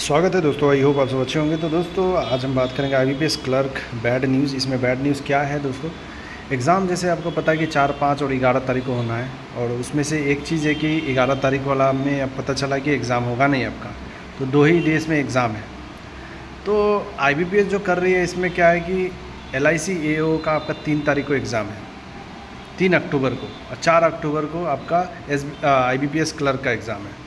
स्वागत है दोस्तों। आई होप आप सब अच्छे होंगे। तो दोस्तों आज हम बात करेंगे आईबीपीएस क्लर्क बैड न्यूज़। इसमें बैड न्यूज़ क्या है दोस्तों? एग्ज़ाम जैसे आपको पता है कि 4, 5 और 11 तारीख को होना है, और उसमें से एक चीज़ है कि 11 तारीख वाला में अब पता चला कि एग्ज़ाम होगा नहीं आपका, तो 2 ही डेज़ में एग्ज़ाम है। तो आईबीपीएस जो कर रही है इसमें क्या है कि LIC AO का आपका 3 तारीख को एग्ज़ाम है, 3 अक्टूबर को, और 4 अक्टूबर को आपका IBPS क्लर्क का एग्ज़ाम है।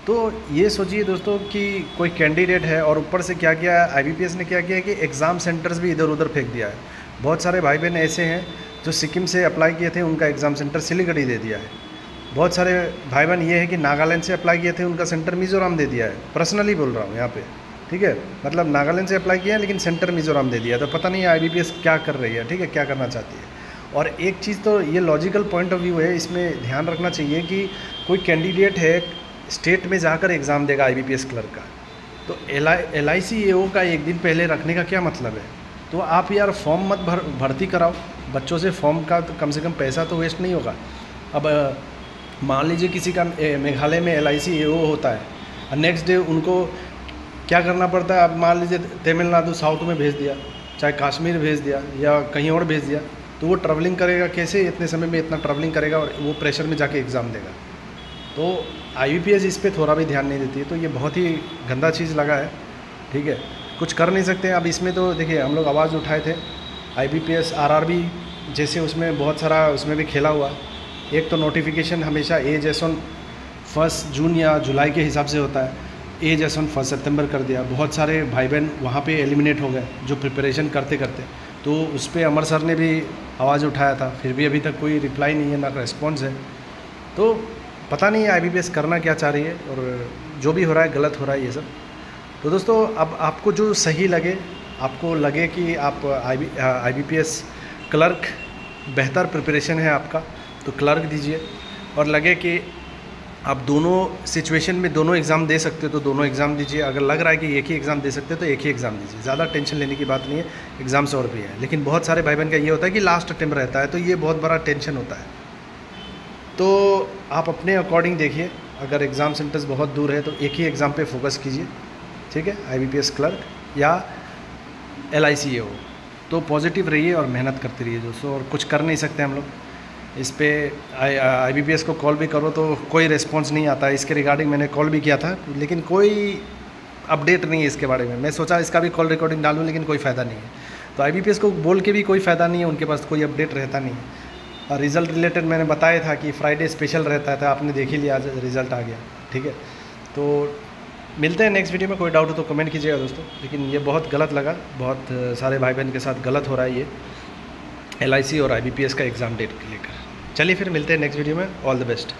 तो ये सोचिए दोस्तों कि कोई कैंडिडेट है और ऊपर से क्या किया है IBPS ने, क्या किया है कि एग्ज़ाम सेंटर्स भी इधर उधर फेंक दिया है। बहुत सारे भाई बहन ऐसे हैं जो सिक्किम से अप्लाई किए थे, उनका एग्ज़ाम सेंटर सिलीगुड़ी दे दिया है। बहुत सारे भाई बहन ये है कि नागालैंड से अप्लाई किए थे, उनका सेंटर मिज़ोरम दे दिया है। पर्सनली बोल रहा हूँ यहाँ पे, ठीक है, मतलब नागालैंड से अप्लाई किया है लेकिन सेंटर मिज़ोरम दे दिया। तो पता नहीं IBPS क्या कर रही है, ठीक है, क्या करना चाहती है। और एक चीज़ तो ये लॉजिकल पॉइंट ऑफ व्यू है, इसमें ध्यान रखना चाहिए कि कोई कैंडिडेट है स्टेट में जाकर एग्ज़ाम देगा IBPS क्लर्क का, तो LIC AO का एक दिन पहले रखने का क्या मतलब है? तो आप यार फॉर्म मत भर्ती कराओ बच्चों से, फॉर्म का तो कम से कम पैसा तो वेस्ट नहीं होगा। अब मान लीजिए किसी का मेघालय में LIC AO होता है और नेक्स्ट डे उनको क्या करना पड़ता है। अब मान लीजिए तमिलनाडु साउथ में भेज दिया, चाहे कश्मीर भेज दिया या कहीं और भेज दिया, तो वो ट्रैवलिंग करेगा कैसे? इतने समय में इतना ट्रैवलिंग करेगा और वो प्रेशर में जाके एग्ज़ाम देगा। तो IBPS इस पे थोड़ा भी ध्यान नहीं देती है, तो ये बहुत ही गंदा चीज़ लगा है, ठीक है, कुछ कर नहीं सकते। अब इसमें तो देखिए हम लोग आवाज़ उठाए थे, IBPS RRB जैसे उसमें बहुत सारा उसमें भी खेला हुआ। एक तो नोटिफिकेशन हमेशा एज एस ऑन 1 जून या जुलाई के हिसाब से होता है, एज एस ऑन 1 सितंबर कर दिया। बहुत सारे भाई बहन वहाँ पे एलिमिनेट हो गए जो प्रिपरेशन करते करते। तो उस पर अमर सर ने भी आवाज़ उठाया था, फिर भी अभी तक कोई रिप्लाई नहीं है, ना रेस्पॉन्स है। तो पता नहीं है IBPS करना क्या चाह रही है, और जो भी हो रहा है गलत हो रहा है ये सब। तो दोस्तों अब आपको जो सही लगे, आपको लगे कि आप IBPS क्लर्क बेहतर प्रिपरेशन है आपका, तो क्लर्क दीजिए। और लगे कि आप दोनों सिचुएशन में दोनों एग्ज़ाम दे सकते हो तो दोनों एग्ज़ाम दीजिए। अगर लग रहा है कि एक ही एग्ज़ाम दे सकते हो तो एक ही एग्ज़ाम दीजिए। ज़्यादा टेंशन लेने की बात नहीं है, एग्ज़ाम्स और भी है। लेकिन बहुत सारे भाई बहन का ये होता है कि लास्ट अटेम्प्ट रहता है, तो ये बहुत बड़ा टेंशन होता है। तो आप अपने अकॉर्डिंग देखिए, अगर एग्ज़ाम सेंटर्स बहुत दूर है तो एक ही एग्ज़ाम पे फोकस कीजिए, ठीक है, IBPS क्लर्क या LIC AO। तो पॉजिटिव रहिए और मेहनत करते रहिए दोस्तों, और कुछ कर नहीं सकते हम लोग इस पर। IBPS को कॉल भी करो तो कोई रिस्पॉन्स नहीं आता है। इसके रिगार्डिंग मैंने कॉल भी किया था लेकिन कोई अपडेट नहीं है इसके बारे में। मैं सोचा इसका भी कॉल रिकॉर्डिंग डालूँ लेकिन कोई फ़ायदा नहीं है। तो IBPS को बोल के भी कोई फ़ायदा नहीं है, उनके पास कोई अपडेट रहता नहीं है। और रिज़ल्ट रिलेटेड मैंने बताया था कि फ्राइडे स्पेशल रहता था, आपने देख ही लिया, आज रिज़ल्ट आ गया, ठीक है। तो मिलते हैं नेक्स्ट वीडियो में। कोई डाउट हो तो कमेंट कीजिएगा दोस्तों। लेकिन ये बहुत गलत लगा, बहुत सारे भाई बहन के साथ गलत हो रहा है ये LIC और IBPS का एग्ज़ाम डेट के लेकर। चलिए फिर मिलते हैं नेक्स्ट वीडियो में। All the best.